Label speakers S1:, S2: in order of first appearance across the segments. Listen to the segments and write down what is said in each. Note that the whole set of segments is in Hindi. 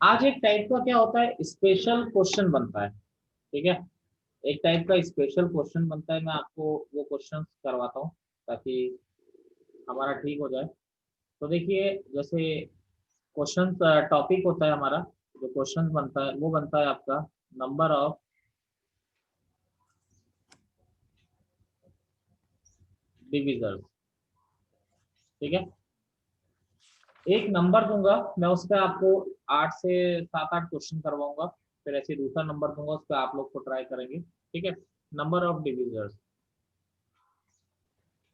S1: आज एक टाइप का क्या होता है, स्पेशल क्वेश्चन बनता है। ठीक है, एक टाइप का स्पेशल क्वेश्चन बनता है, मैं आपको वो क्वेश्चन करवाता हूँ ताकि हमारा ठीक हो जाए। तो देखिए, जैसे क्वेश्चन टॉपिक होता है हमारा, जो क्वेश्चन बनता है वो बनता है आपका नंबर ऑफ डिविजर्स। ठीक है, एक नंबर दूंगा मैं, उस पर आपको 8 से 7-8 क्वेश्चन करवाऊंगा, फिर ऐसे दूसरा नंबर दूंगा, उस पर आप लोग को ट्राई करेंगे। ठीक है, नंबर ऑफ डिविजर्स।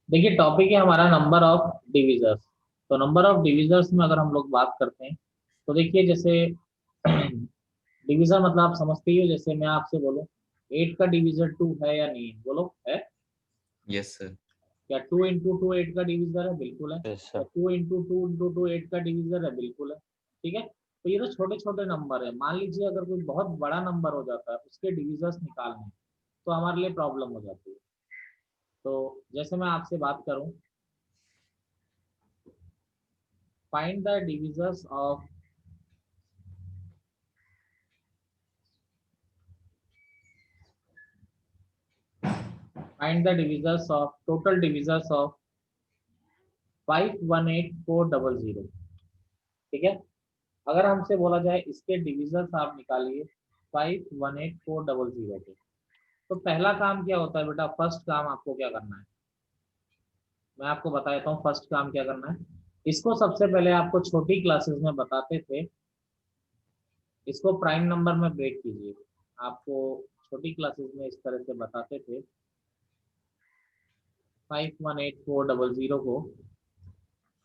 S1: देखिए टॉपिक है हमारा नंबर ऑफ डिविजर्स। तो नंबर ऑफ डिविजर्स में अगर हम लोग बात करते हैं तो देखिए, जैसे डिवीजर मतलब आप समझते ही हो, जैसे मैं आपसे बोलूं 8 का डिवीजर 2 है या नहीं है, बोलो है।
S2: Yes sir.
S1: क्या 2 इंटू टू 8 का डिवीजर है? बिल्कुल है।
S3: यस
S1: क्या
S3: सर।
S1: 2 इंटू टू 8 का डिवीजर है? बिल्कुल है। ठीक है, तो ये तो छोटे छोटे नंबर है। मान लीजिए अगर कोई बहुत बड़ा नंबर हो जाता है, उसके डिविजर्स निकालने हैं, तो हमारे लिए प्रॉब्लम हो जाती है। तो जैसे मैं आपसे बात करूं, find the divisors of total divisors of 518400। ठीक है, अगर हमसे बोला जाए इसके डिविजर्स आप निकालिए 518400 के, तो पहला काम क्या होता है बेटा, फर्स्ट काम आपको क्या करना है, मैं आपको बता देता हूँ फर्स्ट काम क्या करना है। इसको सबसे पहले आपको छोटी क्लासेस में बताते थे, इसको प्राइम नंबर में ब्रेक कीजिए। आपको छोटी क्लासेस में इस तरह से बताते थे 518400 को,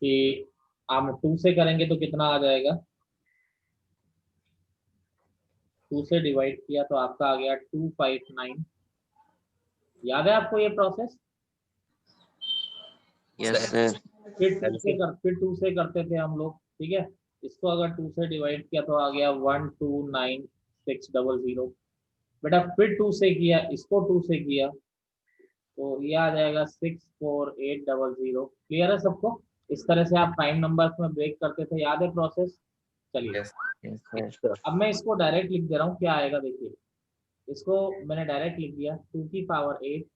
S1: कि आप 2 से करेंगे तो कितना आ जाएगा, 2 से डिवाइड किया तो आपका आ गया 259। याद है आपको ये प्रोसेस?
S3: Yes sir.
S1: फिर 2 से करते थे हम लोग। ठीक है, इसको अगर 2 से डिवाइड किया तो आ गया 129,600। बेटा फिर 2 से किया, इसको 2 से किया तो ये आ जाएगा 64800। क्लियर है सबको? इस तरह से आप प्राइम नंबर्स में ब्रेक करते थे, याद है प्रोसेस? चलिए,
S2: यस।
S3: Yes sir.
S1: अब मैं इसको डायरेक्ट लिख दे रहा हूँ, क्या आएगा देखिए। इसको मैंने डायरेक्ट लिख दिया 2 की पावर 8,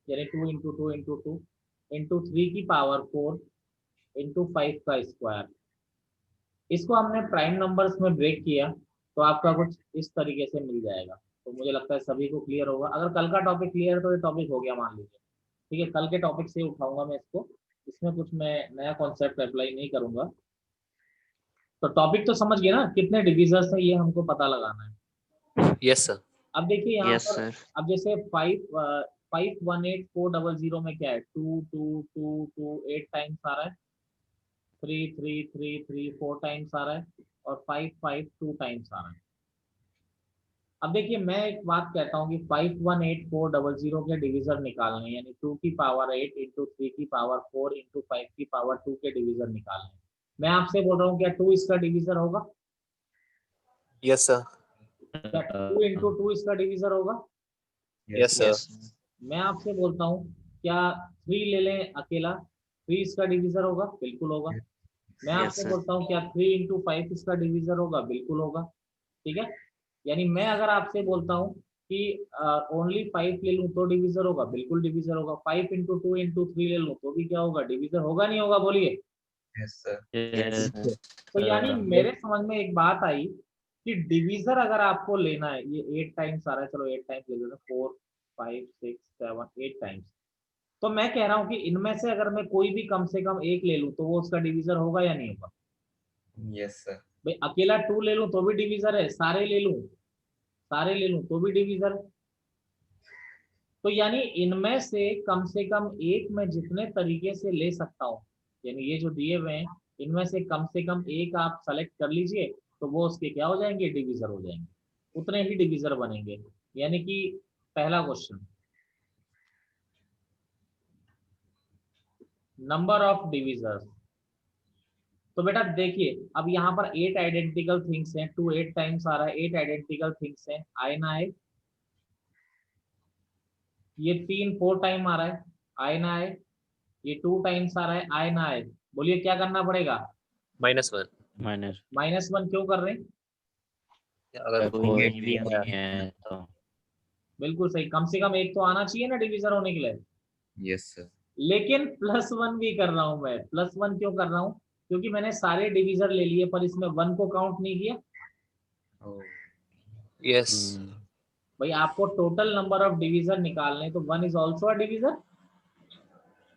S1: यानी 2 इंटू 2 इंटू 2 इंटू 3 की पावर 4 इंटू 5 का स्क्वायर। इसको हमने प्राइम नंबर्स में ब्रेक किया तो आपका कुछ इस तरीके से मिल जाएगा। तो मुझे लगता है सभी को क्लियर होगा। अगर कल का टॉपिक क्लियर है तो ये टॉपिक हो गया मान लीजिए। ठीक है, कल के टॉपिक से उठाऊंगा मैं इसको, इसमें कुछ मैं नया कॉन्सेप्ट अप्लाई नहीं करूंगा। तो टॉपिक तो समझ गए ना, कितने डिविजर्स है ये हमको पता लगाना है।
S2: Yes sir.
S1: अब देखिए यहाँ
S3: यस
S1: पर,
S3: सर।
S1: अब जैसे 518400 में क्या है, 2 2 2 2 8 टाइम्स आ रहा है, 3 3 3 3 4 टाइम्स आ रहा है, और 5 5 2 टाइम्स आ रहा है। अब देखिए मैं एक बात कहता हूँ कि 518400 के डिविजर निकालने हैं, यानी 2 की पावर 8 इंटू 3 की पावर 4 इंटू 5 की पावर 2 के डिविजर निकालने हैं। मैं आपसे बोल रहा हूँ क्या 2 इसका डिविजर होगा?
S2: Yes sir.
S1: क्या 2 इंटू 2 इसका डिविजर होगा?
S2: Yes sir.
S3: यस।
S1: मैं आपसे बोलता हूँ क्या 3 ले लें अकेला, 3 इसका डिविजर होगा? बिल्कुल होगा। मैं
S3: यस
S1: आपसे
S3: सर।
S1: बोलता हूँ क्या 3 इंटू 5 इसका डिविजर होगा? बिल्कुल होगा। ठीक है, यानी मैं अगर आपसे बोलता हूँ कि ओनली 5 ले लूँ तो डिविजर होगा? बिल्कुल डिविजर होगा। 5 इंटू 2 इंटू 3 ले लूँ तो भी क्या होगा, डिविजर होगा नहीं होगा? बोलिए।
S2: Yes sir.
S3: यस
S1: तो यानी
S3: सर।
S1: मेरे समझ में एक बात आई कि डिवीजर अगर आपको लेना है, ये 8 टाइम्स आ रहा है, चलो 8 टाइम्स ले लेते हैं, 4 5 6 7 8 टाइम्स। तो मैं कह रहा हूँ कि इनमें से अगर मैं कोई भी कम से कम एक ले लूँ तो वो उसका डिवीजर होगा या नहीं होगा?
S2: Yes sir.
S1: भाई अकेला 2 ले लूँ तो भी डिवीजर है, सारे ले लूँ तो भी डिवीजर है। तो यानी इनमें से कम एक मैं जितने तरीके से ले सकता हूँ, यानी ये जो दिए हुए हैं इनमें से कम एक आप सेलेक्ट कर लीजिए, तो वो उसके क्या हो जाएंगे, डिवीजर हो जाएंगे। उतने ही डिवीजर बनेंगे। यानी कि पहला क्वेश्चन, नंबर ऑफ डिविजर्स। तो बेटा देखिए, अब यहाँ पर 8 आइडेंटिकल थिंग्स हैं, 2 8 टाइम्स आ रहा है, 8 आइडेंटिकल थिंग्स हैं, आए ना आए? ये 3 4 टाइम आ रहा है, आए ना आए? ये 2 टाइम्स आ रहा है, आए ना आए? बोलिए क्या करना पड़ेगा?
S2: -1।
S3: माइनस।
S1: -1 क्यों कर रहे हैं?
S2: अगर
S3: कोई
S2: कोई
S3: भी नहीं है तो
S1: बिल्कुल सही, कम से कम एक तो आना चाहिए ना डिवीजर होने के लिए।
S2: Yes sir.
S1: लेकिन +1 भी कर रहा हूं मैं। +1 क्यों कर रहा हूं? क्योंकि मैंने सारे डिवीजर ले लिए पर इसमें 1 को काउंट नहीं किया।
S2: यस
S1: भाई आपको टोटल नंबर ऑफ डिवीजर निकालने, तो 1 is also a divisor.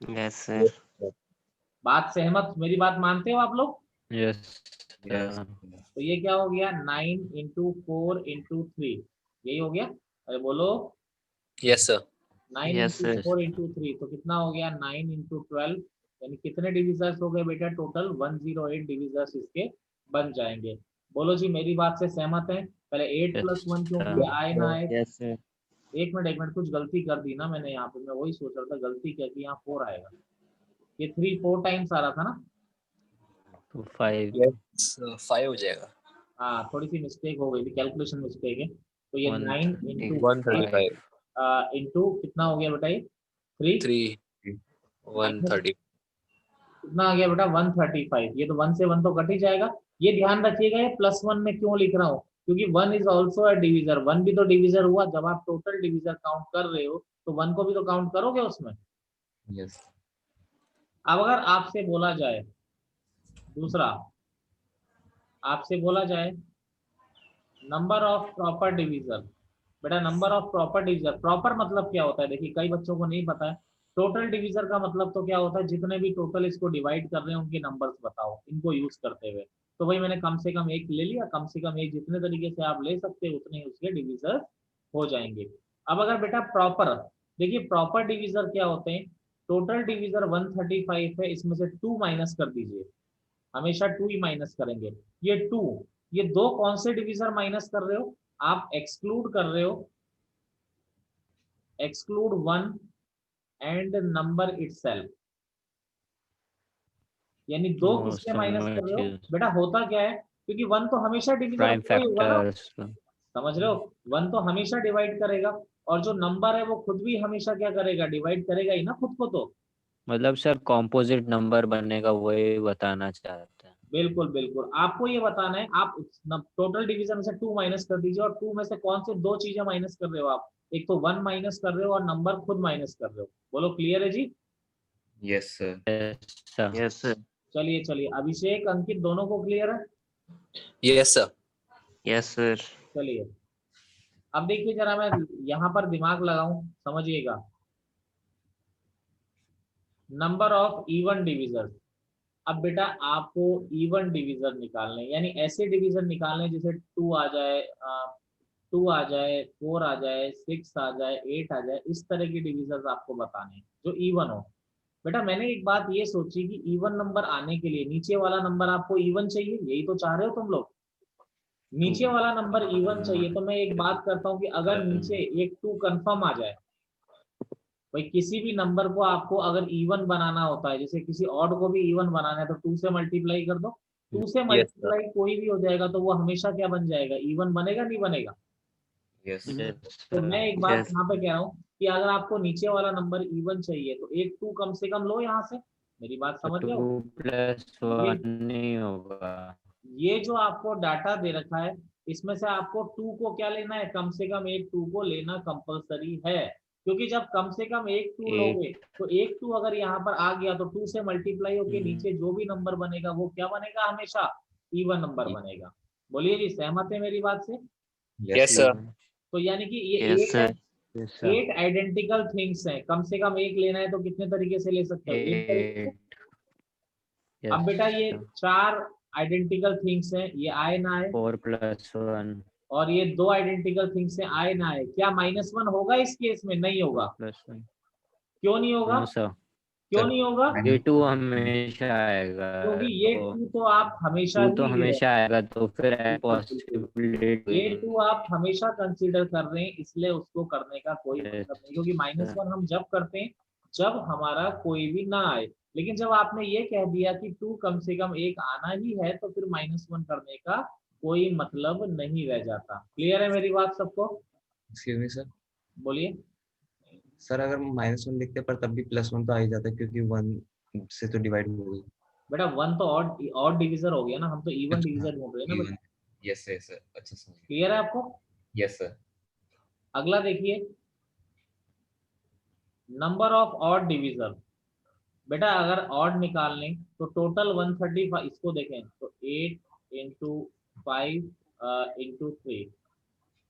S3: Yes sir.
S1: बात सहमत, मेरी बात मानते हो आप लोग?
S3: यस
S2: यस
S1: तो ये क्या हो गया, 9 इंटू 4 इंटू 3, यही हो गया। अरे बोलो,
S2: yes sir.
S1: 9
S3: yes
S1: into
S3: sir.
S1: 4 into 3 तो कितना हो गया, 9 इंटू 12। यानी कितने डिविजर्स हो गए बेटा टोटल? 108 डिविजर्स इसके बन जाएंगे। बोलो जी, मेरी बात से सहमत है? पहले 8 + 1 क्यों किया, आए ना आए?
S3: Yes sir.
S1: एक मिनट, कुछ गलती कर दी ना मैंने यहाँ पे। मैं वही सोच रहा था गलती क्या की, यहाँ 4 आएगा। ये 3 4 टाइम्स आ रहा था ना।
S3: तो 5
S2: यस 5 हो जाएगा।
S1: हाँ, थोड़ी सी मिस्टेक हो गई थी, कैलकुलेशन मिस्टेक है। तो ये 9 इंटू
S2: 135
S1: इंटू कितना हो गया बेटा, ये 3
S2: 3 130
S1: कितना आ गया बेटा, 135। ये तो 1 से 1 तो कट ही जाएगा। ये ध्यान रखिएगा, ये +1 में क्यों लिख रहा हूँ, क्योंकि 1 इज ऑल्सो अ डिविजर। 1 भी तो डिविजर हुआ। जब आप टोटल डिविजर काउंट कर रहे हो तो 1 को भी तो काउंट करोगे उसमें।
S2: यस
S1: अब अगर आपसे बोला जाए दूसरा, आपसे बोला जाए नंबर ऑफ प्रॉपर डिविजर। बेटा number of proper divisor, proper मतलब क्या होता है? देखिए कई बच्चों को नहीं पता है। टोटल डिविजर का मतलब तो क्या होता है, जितने भी टोटल इसको डिवाइड कर रहे हैं उनके नंबर्स बताओ इनको यूज करते हुए। तो वही मैंने कम से कम एक ले लिया। कम से कम एक जितने तरीके से आप ले सकते हैं उतने ही उसके डिविजर हो जाएंगे। अब अगर बेटा प्रॉपर, देखिए प्रॉपर डिविजर क्या होते हैं। टोटल डिविजर 135 है, इसमें से 2 माइनस कर दीजिए। हमेशा 2 ही माइनस करेंगे। ये 2, ये दो कौन से डिविजर माइनस कर रहे हो? आप एक्सक्लूड कर रहे हो, एक्सक्लूड 1 एंड नंबर इटसेल्फ। यानी दो
S3: वो
S1: किसके माइनस कर रहे हो?
S3: समझ
S1: बेटा होता क्या है, क्योंकि 1 तो हमेशा डिविजर
S3: प्राइम
S1: होगा ही होगा ना।
S3: फैक्टर्स।
S1: समझ रहे हो, 1 तो हमेशा डिवाइड करेगा। और जो नंबर है वो खुद भी हमेशा क्या करेगा, डिवाइड करेगा ही ना खुद को। तो
S3: मतलब सर कॉम्पोजिट नंबर बनेगा, वही बताना चाहते हैं।
S1: बिल्कुल बिल्कुल, आपको ये बताना है। आप टोटल डिवीजन में से 2 माइनस कर दीजिए, और 2 में से कौन से दो चीजें माइनस कर रहे हो आप? एक तो 1 माइनस कर रहे हो और नंबर खुद माइनस कर रहे हो। बोलो क्लियर है जी?
S2: Yes sir.
S3: Yes sir.
S1: चलिए चलिए, अभिषेक अंकित दोनों को क्लियर है?
S2: Yes sir.
S3: Yes sir.
S1: चलिए अब देखिए जरा, मैं यहाँ पर दिमाग लगाऊं, समझिएगा। Number of even division. अब बेटा आपको इवन डिवीजर निकालने, यानी ऐसे डिवीजर निकालने जिसे 2 आ जाए, 2 आ जाए, 4 आ जाए, 6 आ जाए, 8 आ जाए, इस तरह के डिवीजर्स आपको बताने हैं जो इवन हो। बेटा मैंने एक बात ये सोची कि इवन नंबर आने के लिए नीचे वाला नंबर आपको इवन चाहिए, यही तो चाह रहे हो तुम लोग। नीचे वाला नंबर इवन चाहिए, तो मैं एक बात करता हूँ कि अगर नीचे एक 2 कंफर्म आ जाए, भाई किसी भी नंबर को आपको अगर इवन बनाना होता है, जैसे किसी ऑड को भी इवन बनाना है तो 2 से मल्टीप्लाई कर दो। 2 से
S2: यस सर।
S1: मल्टीप्लाई कोई भी हो जाएगा तो वो हमेशा क्या बन जाएगा, इवन बनेगा नहीं बनेगा?
S2: यस
S1: तो मैं एक बात यहाँ पे कह रहा हूँ कि अगर आपको नीचे वाला नंबर इवन चाहिए तो एक 2 कम से कम लो यहाँ से। मेरी बात समझ रहे हो?
S3: 2+1 नहीं होगा।
S1: ये जो आपको डाटा दे रखा है, इसमें से आपको 2 को क्या लेना है, कम से कम एक 2 को लेना कंपलसरी है। क्योंकि जब कम से कम एक 2 लोगे
S3: एक
S1: तो एक 2 अगर यहाँ पर आ गया तो 2 से मल्टीप्लाई होके नीचे जो भी नंबर बनेगा वो क्या बनेगा, हमेशा इवन नंबर बनेगा। बोलिए जी, सहमत है मेरी बात से?
S2: Yes sir.
S1: तो यानी कि ये
S3: yes sir. Yes sir.
S1: 8 identical things हैं, कम से कम एक लेना है तो कितने तरीके से ले सकते हो, एक तरीके से।
S3: 8।
S1: अब
S3: यस
S1: बेटा ये 4 आइडेंटिकल थिंग्स हैं, ये आए ना आए?
S3: 4+1।
S1: और ये 2 आइडेंटिकल थिंग्स से आए ना आए, क्या -1 होगा इस केस में? नहीं होगा।
S3: 2+1।
S1: क्यों नहीं होगा?
S3: No sir.
S1: क्यों नहीं होगा?
S3: ये 2 हमेशा आएगा।
S1: क्योंकि ये
S3: तो
S1: 2 तो आप हमेशा
S3: 2 तो
S1: ही ले रहे
S3: हमेशा आएगा, तो फिर
S1: हैं। बिल्कुल बिल्कुल,
S3: पॉसिबिलिटी।
S1: ये 2 आप हमेशा कंसीडर कर रहे हैं, इसलिए उसको करने का कोई मतलब नहीं। क्योंकि -1 हम जब करते हैं जब हमारा कोई भी ना आए। लेकिन जब आपने ये कह दिया कि 2 कम से कम एक आना ही है तो फिर -1 करने का कोई मतलब नहीं रह जाता। क्लियर है मेरी बात सबको?
S2: Excuse me sir.
S1: बोलिए।
S2: सर अगर -1 लिखते पर तब भी +1 तो आ ही जाता है क्योंकि 1 से तो डिवाइड हो गई।
S1: बेटा 1 तो ऑड ऑड डिवीजर हो गया ना, हम तो इवन डिवीजर ढूंढ रहे हैं ना
S2: इवन।
S1: बेटा।
S2: यस सर, अच्छा समझ गया।
S1: क्लियर है आपको?
S2: Yes sir.
S1: अगला देखिए, नंबर ऑफ ऑड डिविजन। बेटा अगर ऑड निकालने तो टोटल 135, इसको देखें तो 8 इंटू 5 इंटू 3,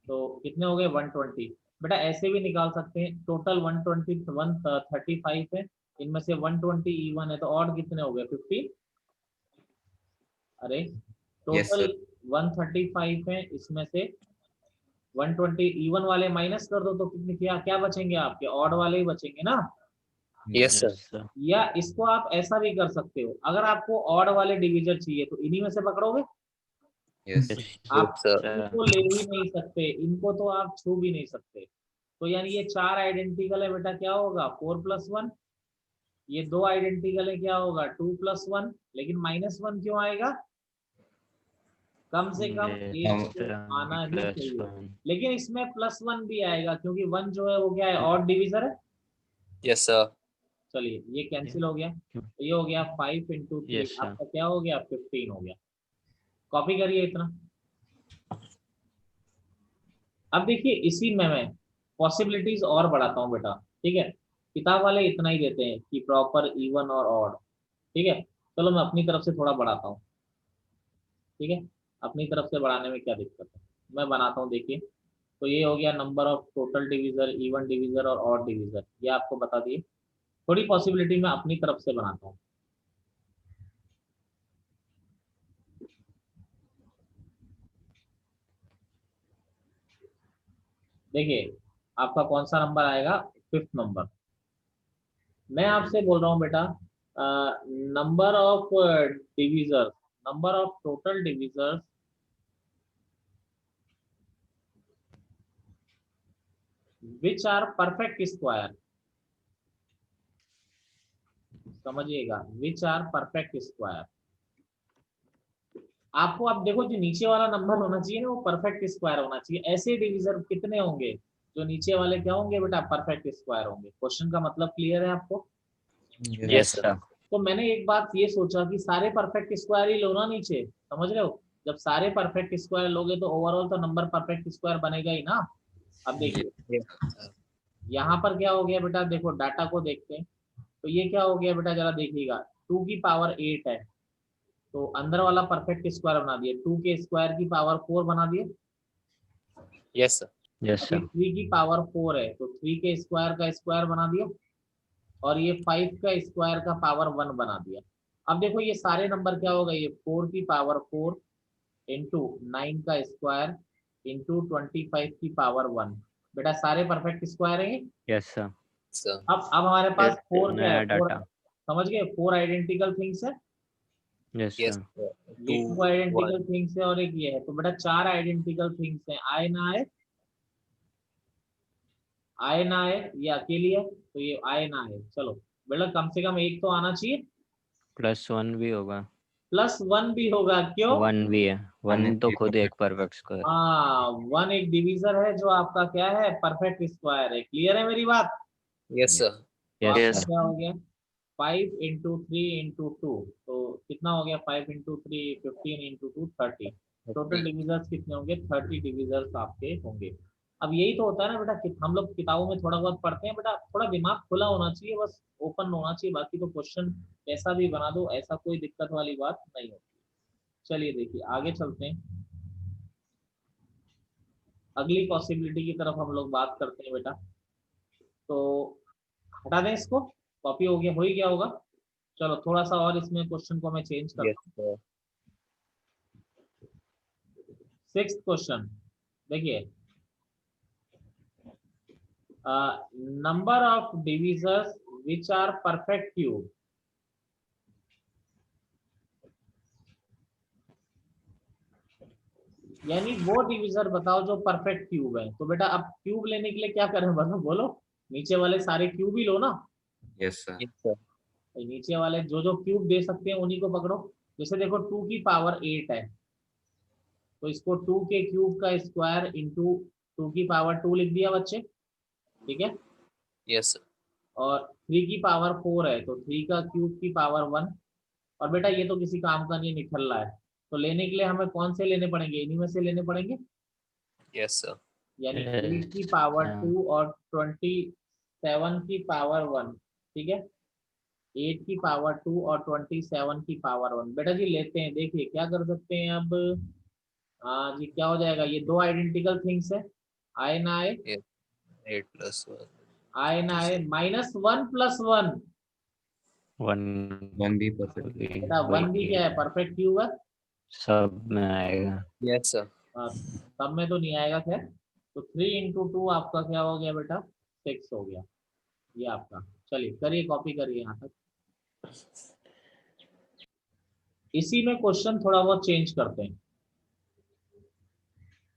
S1: तो कितने हो गए 120। बेटा ऐसे भी निकाल सकते हैं, टोटल 135 है, इनमें से 120 इवन है, तो ऑड कितने हो गए 50। अरे
S2: यस
S1: टोटल
S2: सर।
S1: 135 है, इसमें से 120 इवन वाले माइनस कर दो तो कितने क्या क्या बचेंगे आपके, ऑड वाले ही बचेंगे ना।
S4: Yes sir.
S3: Yes sir.
S1: या इसको आप ऐसा भी कर सकते हो, अगर आपको ऑड वाले डिविजन चाहिए तो इन्हीं में से पकड़ोगे,
S2: यस
S3: यस
S1: आप
S4: सर।
S1: इनको ले ही नहीं सकते, इनको तो आप छू भी नहीं सकते। तो यानी ये 4 आइडेंटिकल है बेटा, क्या होगा 4+1, ये 2 आइडेंटिकल है, क्या होगा 2+1, लेकिन -1 क्यों आएगा, कम से कम एक
S2: हम
S1: तो आना ही
S3: प्लस
S1: चाहिए।
S3: 1।
S1: लेकिन इसमें +1 भी आएगा क्योंकि 1 जो है वो क्या है, ऑड डिविजन है।
S4: Yes sir.
S1: चलिए ये कैंसिल हो गया, तो ये हो गया 5 इंटू 3,
S3: यस सर।
S1: आपका क्या हो गया 15 हो गया। कॉपी करिए इतना। अब देखिए इसी में मैं पॉसिबिलिटीज और बढ़ाता हूँ बेटा, ठीक है। किताब वाले इतना ही देते हैं कि प्रॉपर इवन और ऑड, ठीक है। चलो मैं अपनी तरफ से थोड़ा बढ़ाता हूँ, ठीक है। अपनी तरफ से बढ़ाने में क्या दिक्कत है, मैं बनाता हूँ, देखिए। तो ये हो गया number of total divisor, even divisor और ऑड डिविजर, ये आपको बता दिए। थोड़ी पॉसिबिलिटी मैं अपनी तरफ से बनाता हूँ। देखिए आपका कौन सा नंबर आएगा, 5th नंबर। मैं आपसे बोल रहा हूँ बेटा, number of divisors, number of total divisors which are perfect square, समझिएगा, विच आर परफेक्ट स्क्वायर। आपको अब देखो जो नीचे वाला नंबर होना चाहिए ना वो परफेक्ट स्क्वायर होना चाहिए। ऐसे डिविजन कितने होंगे जो नीचे वाले क्या होंगे बेटा, परफेक्ट स्क्वायर होंगे। क्वेश्चन का मतलब क्लियर है आपको?
S3: Yes sir.
S1: तो मैंने एक बात ये सोचा कि सारे परफेक्ट स्क्वायर ही लो ना नीचे, समझ रहे हो। जब सारे परफेक्ट स्क्वायर लोगे तो ओवरऑल तो नंबर परफेक्ट स्क्वायर बनेगा ही ना। अब देखिए यहाँ पर क्या हो गया बेटा, देखो डाटा को देखते हैं, तो ये क्या हो गया बेटा, जरा देखिएगा 2 की पावर 8 है, तो अंदर वाला परफेक्ट स्क्वायर बना दिए, 2 के स्क्वायर की पावर 4 बना दिए।
S4: Yes sir.
S3: यस
S1: अभी
S3: सर।
S1: 3 की पावर 4 है तो 3 के स्क्वायर का स्क्वायर बना दिया, और ये 5 का स्क्वायर का पावर 1 बना दिया। अब देखो ये सारे नंबर क्या होगा, ये 4 की पावर 4 इंटू 9 का स्क्वायर इंटू 25 की पावर 1, बेटा सारे परफेक्ट स्क्वायर है।
S3: Yes sir.
S4: सर।
S1: अब हमारे पास
S3: फिर
S1: 4 क्या है,
S3: नया
S1: 4,
S3: डाटा।
S1: समझ गए, 4 आइडेंटिकल थिंग्स है,
S3: यस
S4: यस
S3: सर।
S1: ये 2 आइडेंटिकल
S4: 1।
S1: थिंग्स है और एक ये है, तो बेटा 4 आइडेंटिकल थिंग्स है, आए ना आए, आए ना आए, ये अकेली है तो ये आए ना आए। चलो बेटा कम से कम एक तो आना चाहिए,
S3: +1 भी होगा।
S1: +1 भी होगा, क्यों?
S3: 1 भी है, 1 तो खुद एक परफेक्ट स्क्वायर।
S1: हाँ 1 एक डिवीजर है जो आपका क्या है, परफेक्ट स्क्वायर है। क्लियर है मेरी बात?
S4: Yes sir.
S1: तो
S3: यस
S1: आपका
S3: सर।
S1: क्या हो गया 5 इंटू 3 इंटू 2, तो कितना हो गया 5 इंटू 3 15 इंटू 2 30। टोटल डिविजर्स कितने होंगे, 30 डिविजर्स आपके होंगे। अब यही तो होता है ना बेटा कि हम लोग किताबों में थोड़ा बहुत पढ़ते हैं, बेटा थोड़ा दिमाग खुला होना चाहिए, बस ओपन होना चाहिए, बाकी तो क्वेश्चन कैसा भी बना दो, ऐसा कोई दिक्कत वाली बात नहीं होती। चलिए देखिए आगे चलते हैं, अगली पॉसिबिलिटी की तरफ हम लोग बात करते हैं बेटा। तो हटा दें इसको, कॉपी हो ही गया होगा। चलो थोड़ा सा और इसमें क्वेश्चन को मैं चेंज
S4: यस
S1: करता हूँ।
S4: सर।
S1: 6th क्वेश्चन देखिए, number of divisors which are perfect cube. यानी वो डिविजर बताओ जो परफेक्ट क्यूब है। तो बेटा अब क्यूब लेने के लिए क्या करें, बोलो बोलो, नीचे वाले सारे क्यूब ही लो ना।
S2: Yes sir.
S4: Yes sir.
S1: तो नीचे वाले जो जो क्यूब दे सकते हैं उन्हीं को पकड़ो। जैसे देखो 2 की पावर 8 है, तो इसको 2 के क्यूब का स्क्वायर इंटू 2 की पावर 2 लिख दिया बच्चे, ठीक है।
S4: Yes sir.
S1: और 3 की पावर 4 है तो 3 का क्यूब की पावर 1, और बेटा ये तो किसी काम का नहीं, निकल रहा है, तो लेने के लिए हमें कौन से लेने पड़ेंगे, इन्हीं में से लेने पड़ेंगे,
S4: Yes, sir.
S1: यानी
S3: Yes,
S1: 8 की पावर
S3: हाँ।
S1: 2 और 27 की पावर 1, ठीक है, 8 की पावर 2 और 27 की पावर 1। बेटा जी लेते हैं, देखिए क्या कर सकते हैं अब। हाँ जी, क्या हो जाएगा, ये दो आइडेंटिकल थिंग्स है, आए ना आए,
S4: 8 plus 1.
S1: आए ना आए, -1 + 1,
S3: 1
S2: 1 भी परफेक्ट।
S1: बेटा 1 भी क्या है, परफेक्ट क्यूब है।
S3: सब में आएगा।
S4: Yes, sir.
S1: हाँ, सब में तो नहीं आएगा खैर। तो 3 × 2 आपका क्या हो गया बेटा, 6 हो गया ये आपका। चलिए करिए, कॉपी करिए यहाँ तक। इसी में क्वेश्चन थोड़ा बहुत चेंज करते हैं,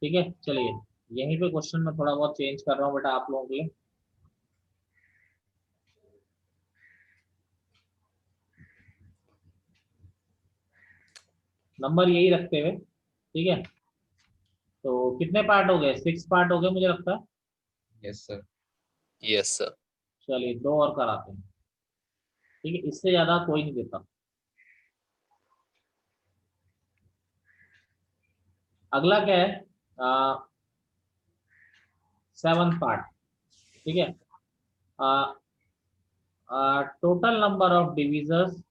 S1: ठीक है। चलिए यहीं पे क्वेश्चन में थोड़ा बहुत चेंज कर रहा हूँ बेटा आप लोगों के लिए। नंबर यही रखते हुए, ठीक है। तो कितने पार्ट हो गए, 6 पार्ट हो गए मुझे लगता है।
S2: Yes sir.
S4: Yes, sir.
S1: चलिए 2 और कराते हैं, ठीक है, इससे ज्यादा कोई नहीं देता। अगला क्या है, 7th पार्ट, ठीक है। Total number of divisors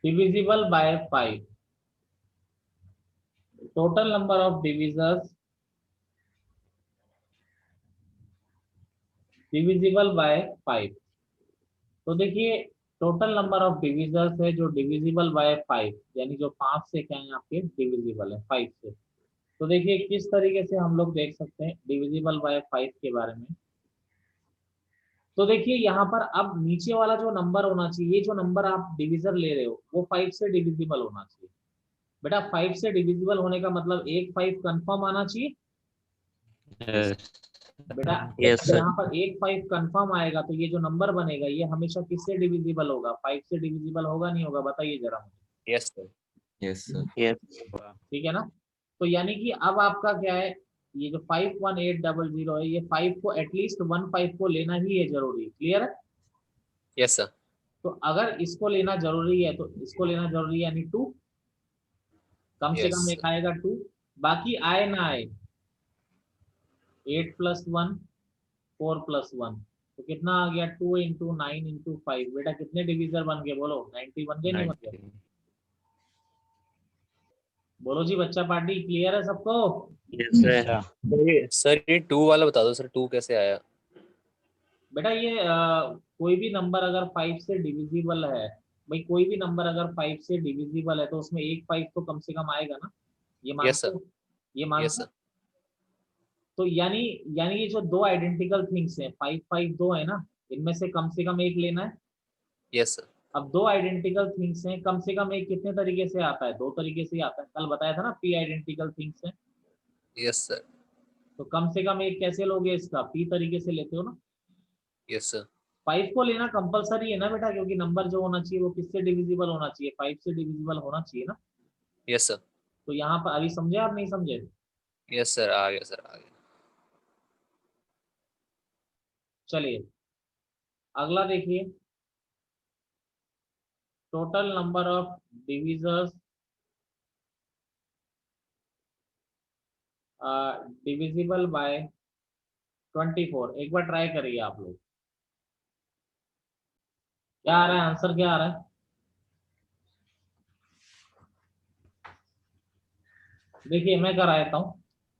S1: divisible by 5, total number of divisors divisible by 5। तो देखिए टोटल नंबर ऑफ डिविजर्स है जो डिविजिबल बाय 5, यानी जो 5 से क्या है आपके डिविजिबल है 5 से। तो देखिए किस तरीके से हम लोग देख सकते हैं डिविजिबल बाय 5 के बारे में। तो देखिए यहाँ पर अब नीचे वाला जो नंबर होना चाहिए, ये जो नंबर आप डिविजर ले रहे हो वो 5 से डिविजिबल होना चाहिए। बेटा 5 से डिविजिबल होने का मतलब एक 5 कंफर्म आना चाहिए। बेटा
S3: यस
S1: अब
S3: सर।
S1: यहाँ पर एक 5 कंफर्म आएगा तो ये जो नंबर बनेगा ये हमेशा किससे डिविजिबल होगा, 5 से डिविजिबल होगा नहीं होगा, बताइए जरा मुझे।
S4: Yes, sir.
S2: Yes sir.
S3: Yes
S1: ठीक है ना। तो यानी कि अब आपका क्या है, ये जो 51800 है, ये 5 को एटलीस्ट 1 5 को लेना ही है जरूरी, क्लियर है।
S4: Yes, sir.
S1: तो अगर इसको लेना जरूरी है तो इसको लेना जरूरी है, यानी 2 कम से
S4: Yes,
S1: कम
S4: sir.
S1: एक आएगा 2, बाकी आए ना आए 8 + 1 4 + 1, तो कितना आ गया 2 × 9 × 5। बेटा कितने डिविजर बन गए बोलो, 90 बन गए नहीं बन गए, बोलो जी बच्चा पार्टी, क्लियर है सबको।
S3: Yes sir.
S4: सर ये 2 वाला बता दो सर, 2 कैसे आया?
S1: बेटा ये कोई भी नंबर अगर 5 से डिविजिबल है, भाई कोई भी नंबर अगर 5 से डिविजिबल है तो उसमें एक 5 तो कम से कम आएगा ना, ये
S4: Yes,
S1: मानते
S4: sir.
S1: हो, ये
S4: Yes,
S1: मानते
S4: sir.
S1: हो। तो यानी यानी ये जो दो आइडेंटिकल थिंग्स हैं 5 5 दो है ना, इनमें से कम एक लेना है।
S4: Yes, sir.
S1: अब दो आइडेंटिकल थिंग्स हैं, कम से कम एक कितने तरीके से आता है, दो तरीके से ही आता है, कल बताया था ना पी आइडेंटिकल थिंग्स है।
S4: Yes, sir.
S1: तो कम से कम एक कैसे लोगे, इसका पी तरीके से लेते हो ना।
S4: Yes, sir.
S1: 5 को लेना कंपलसरी है ना बेटा, क्योंकि नंबर जो होना चाहिए वो किससे डिविजिबल होना चाहिए, 5 से डिविजिबल होना चाहिए ना।
S4: Yes, sir.
S1: तो यहाँ पर अभी समझे आप नहीं समझे।
S4: Yes, sir. आ गया सर, आ गया.
S1: चलिए अगला देखिए, total number of divisors divisible by 24। एक बार ट्राई करिए आप लोग, क्या आ रहा है आंसर, क्या आ रहा है। देखिए मैं कराता हूँ।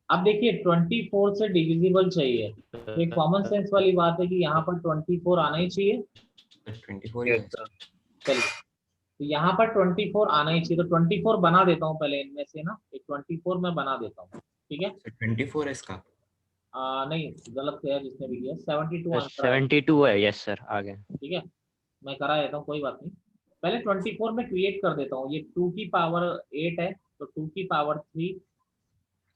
S1: अब देखिए 24 से डिविजिबल चाहिए, तो एक कॉमन सेंस वाली बात है कि यहाँ पर 24 आना ही चाहिए।
S2: 24 ही
S4: Yes,
S2: है।
S4: sir.
S1: चलिए तो यहाँ पर 24 आना ही चाहिए, तो 24 बना देता हूँ पहले इनमें से ना, एक 24 मैं बना देता हूँ, ठीक है।
S2: 24 है इसका।
S1: नहीं गलत है, जिसने भी किया 72 आंसर आया,
S3: 72 है। यस सर, आ गया।
S1: ठीक है। मैं करा देता हूँ कोई बात नहीं, पहले 24 में क्रिएट कर देता हूँ। ये 2 की पावर 8 है, तो 2 की पावर 3,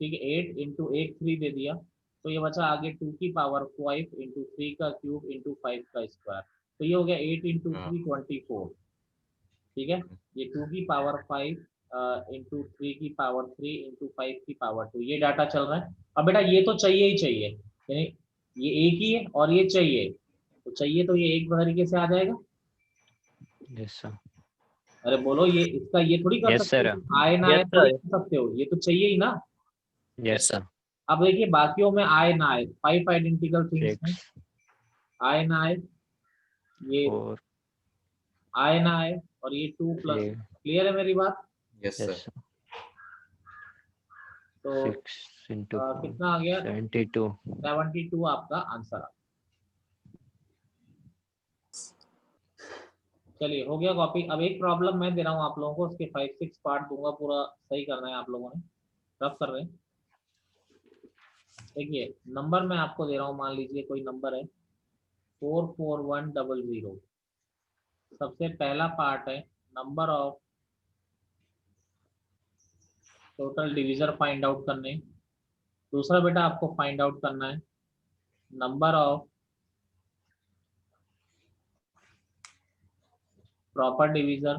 S1: ठीक है, 8 × 1 3 दे दिया, तो ये बचा आगे 2 की पावर 5 × 3 का क्यूब × 5 का स्क्वायर, तो ये हो गया 8 × 3 24, ठीक है। ये 2 की पावर 5 × 3 की पावर 3 × 5 की पावर 2, ये डाटा चल रहा है। अब बेटा ये तो चाहिए ही चाहिए, यानी ये एक ही है और ये चाहिए, तो चाहिए तो ये एक तरीके से आ जाएगा।
S3: Yes sir.
S1: अरे बोलो, ये इसका ये थोड़ी कर
S3: Yes,
S1: सकते
S3: sir.
S1: हो, आए ना आए
S4: Yes,
S1: थोड़ी
S4: sir.
S1: कर सकते हो, ये तो चाहिए ही ना।
S3: Yes sir.
S1: अब देखिए बाकियों में आए ना आए, 5 आइडेंटिकल थिंग्स में
S3: 6,
S1: आए ना आए, ये
S3: 4,
S1: आए ना आए, और ये 2 प्लस।
S3: 8.
S1: क्लियर है मेरी बात?
S2: Yes
S3: Yes
S2: sir.
S3: sir.
S1: तो
S3: 6 into 4.
S1: कितना आ गया?
S3: 72.
S1: 72 आपका आंसर आ। चलिए हो गया कॉपी। अब एक प्रॉब्लम मैं दे रहा हूँ आप लोगों को, उसके 5-6 पार्ट दूंगा, पूरा सही करना है आप लोगों ने। रफ कर रहे हैं। देखिए नंबर मैं आपको दे रहा हूँ, मान लीजिए कोई नंबर है 44100। सबसे पहला पार्ट है number of total divisor find out करने। दूसरा बेटा आपको फाइंड आउट करना है नंबर ऑफ प्रॉपर डिविजर।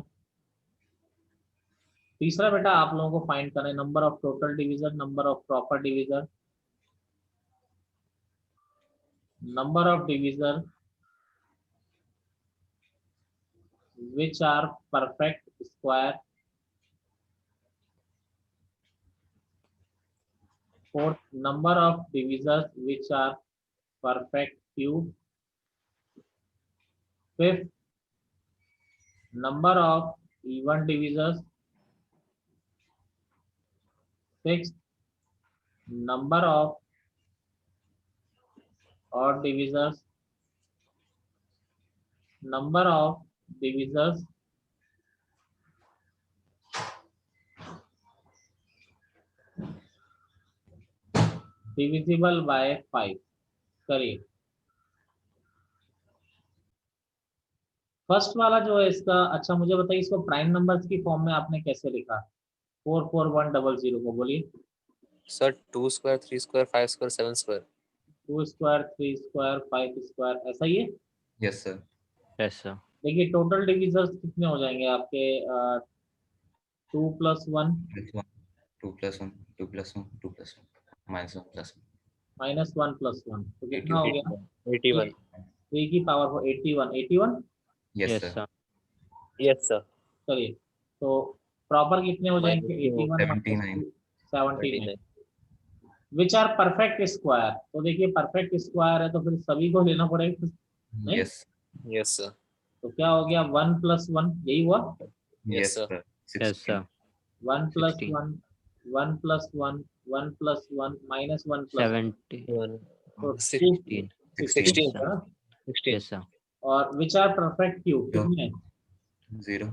S1: तीसरा बेटा आप लोगों को फाइंड करना है number of total divisor, number of proper divisor, number of divisor which are perfect square, fourth number of divisors which are perfect cube, fifth number of even divisors, sixth number of odd divisors, number of divisors divisible by 5। करिए फर्स्ट वाला जो है इसका। अच्छा मुझे बताइए इसको प्राइम नंबर्स की फॉर्म में आपने कैसे लिखा? 44100 को बोलिए।
S4: Sir, 2 square, 3 square, 5 square, 7 square.
S1: 2 square, 3 square, 5 square, ऐसा ही है।
S2: Yes sir.
S3: Yes sir.
S1: देखिए टोटल डिविजर्स कितने हो जाएंगे आपके? 2 + 1
S2: 2 + 1 2 + 1 2 + 1 -1 +1
S1: -1 + 1 तो कितना हो गया?
S4: 81.
S1: 3 की power 81। 81
S2: yes
S3: Yes
S2: sir.
S3: sir.
S4: Yes, sir.
S1: चलिए तो प्रॉपर कितने हो जाएंगे?
S4: -2,
S1: 81
S2: 79
S1: - 79
S4: 29.
S1: Which are perfect square. तो देखिए परफेक्ट स्क्वायर है तो फिर सभी को लेना पड़ेगा नहीं?
S2: Yes
S4: Yes, sir.
S1: तो क्या हो गया? 1 + 1 यही हुआ।
S4: Yes,
S2: yes
S4: sir.
S2: Sir.
S3: Yes
S2: 16
S3: sir.
S1: 1 +
S3: 16.
S1: 1 1 + 1 1 + 1 -1 +
S3: 70.
S4: 1,
S1: तो
S3: 16.
S1: 16
S3: Yes sir.
S1: है ना?
S4: 16.
S3: Yes sir.
S1: और विच आर परफेक्ट क्यूब कितने?
S2: 0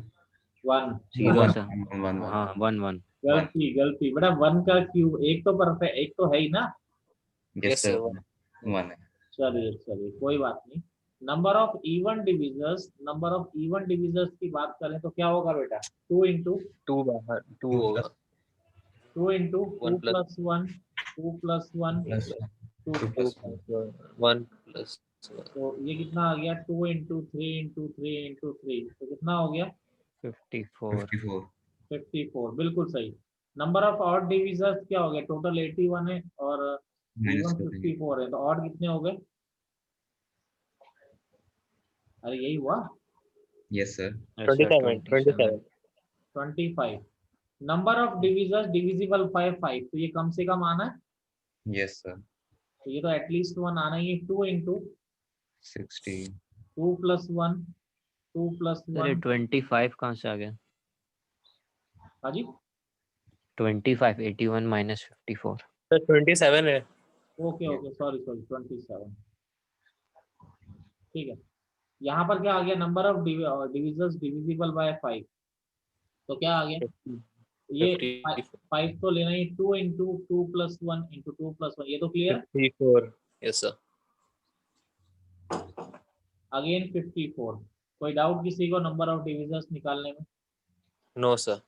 S1: 1।
S3: 0
S2: 1
S3: sir.
S2: 1
S3: हाँ 1 1.
S1: गलती गलती बेटा, 1 का क्यूब एक तो परफेक्ट, एक तो है ही ना।
S2: Yes
S4: Yes,
S2: sir.
S4: sir.
S2: 1 है।
S1: चलिए चलिए कोई बात नहीं। Number of even divisors, number of even divisors की बात करें तो क्या होगा बेटा? 2 ×
S4: 2 बाहर 2
S2: 2
S4: होगा.
S1: 2 × 2
S4: 1 plus
S1: + 1 2 + 1
S2: प्लस
S1: 2।
S2: 2
S4: 2
S2: + 1
S4: plus 1 plus 1.
S1: तो ये कितना आ गया? 2 × 3 × 3 × 3 तो कितना हो गया?
S3: 54.
S2: 54
S1: 54 बिल्कुल सही। नंबर ऑफ ऑड डिविजर्स क्या हो गया? टोटल 81 है और
S2: माइनस
S1: इवन
S2: कर देंगे।
S1: 54 है, तो ऑड कितने हो गए? अरे यही हुआ।
S2: Yes sir.
S3: Yes sir.
S4: 27.
S3: 27.
S1: 25। Number of divisors divisible by 5, तो ये कम से कम आना है,
S2: यस सर।
S1: तो ये तो एटलीस्ट 1 आना ही है। 2 ×
S2: 16
S1: 2 + 1 2 +
S3: सर ये
S1: 1।
S3: 25 कहाँ से आ गया?
S1: हाँ जी
S3: 25. 81 minus 54.
S4: Sir, 27 है.
S1: ओके ओके सॉरी सॉरी 27 ठीक है। यहाँ पर क्या आ गया? Number of divisors divisible by 5, तो क्या आ गया? ये
S4: 50,
S1: 5 तो लेना ही। 2 × 2 + 1 × 2 + 1, ये तो क्लियर है।
S4: 54. Yes, sir.
S1: अगेन 54। कोई डाउट किसी को नंबर ऑफ डिविजर्स निकालने में?
S4: No, sir.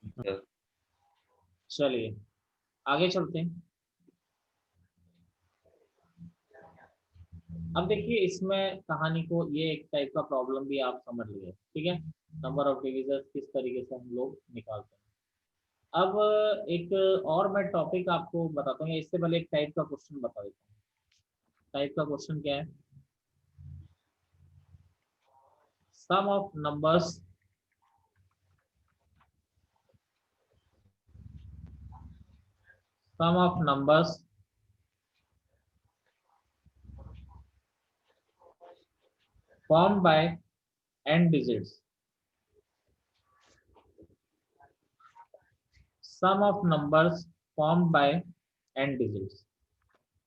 S1: चलिए आगे चलते हैं। अब देखिए इसमें कहानी को, ये एक टाइप का प्रॉब्लम भी आप समझ लिए, ठीक है? नंबर ऑफ डिविजर्स किस तरीके से हम लोग निकालते हैं। अब एक और मैं टॉपिक आपको बताता हूँ, या इससे पहले एक टाइप का क्वेश्चन बता देता हूँ। टाइप का क्वेश्चन क्या है? Sum of numbers formed by n digits. Sum of numbers formed by n digits.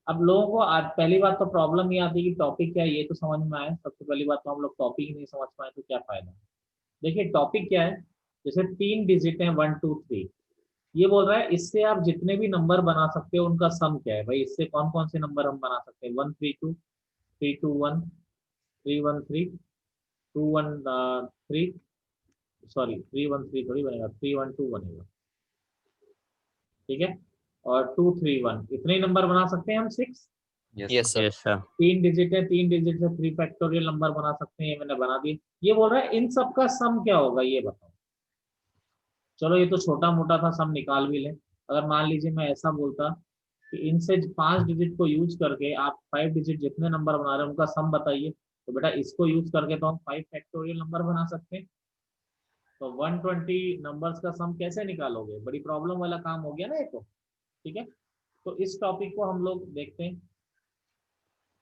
S1: अब लोगों को आज पहली बात तो प्रॉब्लम ये आती है कि टॉपिक क्या है ये तो समझ में आए। सबसे पहली बात तो हम लोग टॉपिक ही नहीं समझ पाए तो क्या फायदा। देखिए टॉपिक क्या है, जैसे 3 डिजिट है 1 2 3, ये बोल रहा है इससे आप जितने भी नंबर बना सकते हो उनका सम क्या है। भाई इससे कौन कौन से नंबर हम बना सकते हैं? 1 3 2, 3 2 1, 3 1 3, 2 1 3, सॉरी 3 1 3 थोड़ी बनेगा, 3 1 2 बनेगा, ठीक है। और 2 3 1, इतने ही नंबर बना सकते हैं हम 6।
S4: Yes sir.
S3: Yes sir.
S1: 3 digit है, 3 डिजिट से 3 फैक्टोरियल नंबर बना सकते हैं, ये मैंने बना दिए। ये बोल रहा है इन सब का सम क्या होगा ये बताओ। चलो ये तो छोटा मोटा था, सम निकाल भी ले। अगर मान लीजिए मैं ऐसा बोलता कि इनसे 5 डिजिट को यूज करके आप 5 डिजिट जितने नंबर बना रहे हैं उनका सम बताइए, तो बेटा इसको यूज करके तो हम 5 फैक्टोरियल नंबर बना सकते हैं। तो 120 नंबर्स का सम कैसे निकालोगे? बड़ी प्रॉब्लम वाला काम हो गया ना ये तो, ठीक है। तो इस टॉपिक को हम लोग देखते हैं।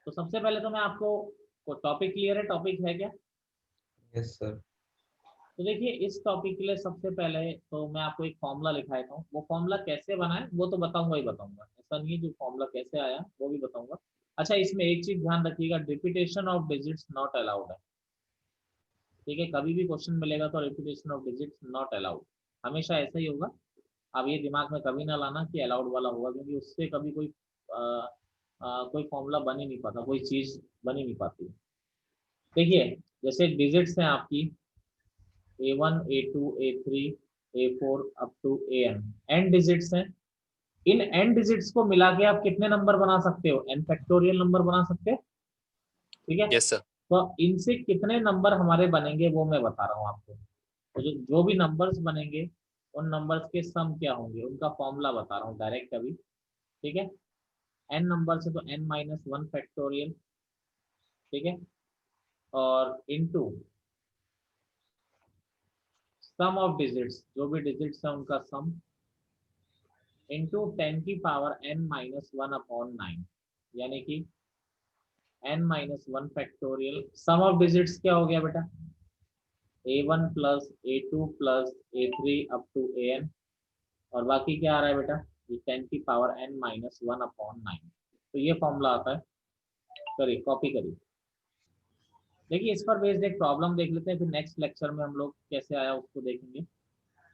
S1: तो सबसे पहले तो मैं आपको टॉपिक क्लियर है, टॉपिक है क्या?
S2: Yes sir.
S1: तो देखिए इस टॉपिक के लिए सबसे पहले तो मैं आपको एक फॉर्मूला लिखा देता हूँ। वो फॉर्मूला कैसे बना है वो तो बताऊंगा ही बताऊंगा, ऐसा नहीं है जो फॉर्मूला कैसे आया वो भी बताऊंगा। अच्छा इसमें एक चीज ध्यान रखिएगा, repetition of digits not allowed है, ठीक है। कभी भी क्वेश्चन मिलेगा तो repetition of digits not allowed, हमेशा ऐसा ही होगा। अब ये दिमाग में कभी ना लाना कि अलाउड वाला होगा, क्योंकि उससे कभी कोई फॉर्मूला बन ही नहीं पाता, कोई चीज बन ही नहीं पाती। देखिए जैसे डिजिट्स हैं आपकी A1 A2 A3 A4 up to AN, n digits हैं। इन n डिजिट्स को मिला के आप कितने नंबर बना सकते हो? n फैक्टोरियल नंबर बना सकते हो, ठीक है।
S4: Yes sir.
S1: तो इनसे कितने नंबर हमारे बनेंगे वो मैं बता रहा हूँ आपको। तो जो भी नंबर्स बनेंगे उन नंबर्स के सम क्या होंगे उनका फॉर्मूला बता रहा हूँ डायरेक्ट अभी, ठीक है। n नंबर से तो n माइनस 1 फैक्टोरियल, ठीक है, और इनटू सम ऑफ डिजिट्स, जो भी डिजिट्स है उनका सम, इनटू 10 की पावर n माइनस 1 अपॉन 9, यानी कि n minus 1 factorial. Sum of digits क्या हो गया बेटा? A1 plus A2 plus A3 up to AN, और बाकी क्या आ रहा है बेटा? ये 10 की पावर n माइनस 1 अपॉन 9। तो ये फॉर्मूला आता है, करिए कॉपी करिए। देखिए इस पर बेस्ड एक प्रॉब्लम देख लेते हैं, फिर नेक्स्ट लेक्चर में हम लोग कैसे आया उसको देखेंगे।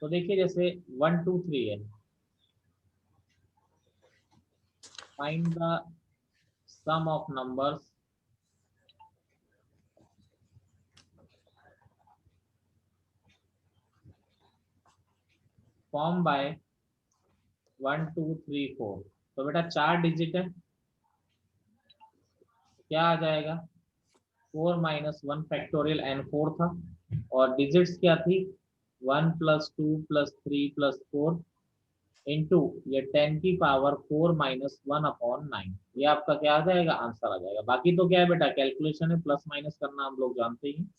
S1: तो देखिए जैसे 1 2 3 है, find the sum of numbers form by 1 2 3 4। तो बेटा 4 डिजिट है, क्या आ जाएगा? 4 माइनस 1 फैक्टोरियल n 4 था, और डिजिट्स क्या थी? 1 प्लस 2 प्लस 3 प्लस 4 इंटू ये 10 की पावर 4 माइनस 1 अपॉन 9। ये आपका क्या आ जाएगा? आंसर आ जाएगा। बाकी तो क्या है बेटा, कैलकुलेशन है, प्लस माइनस करना हम लोग जानते ही हैं।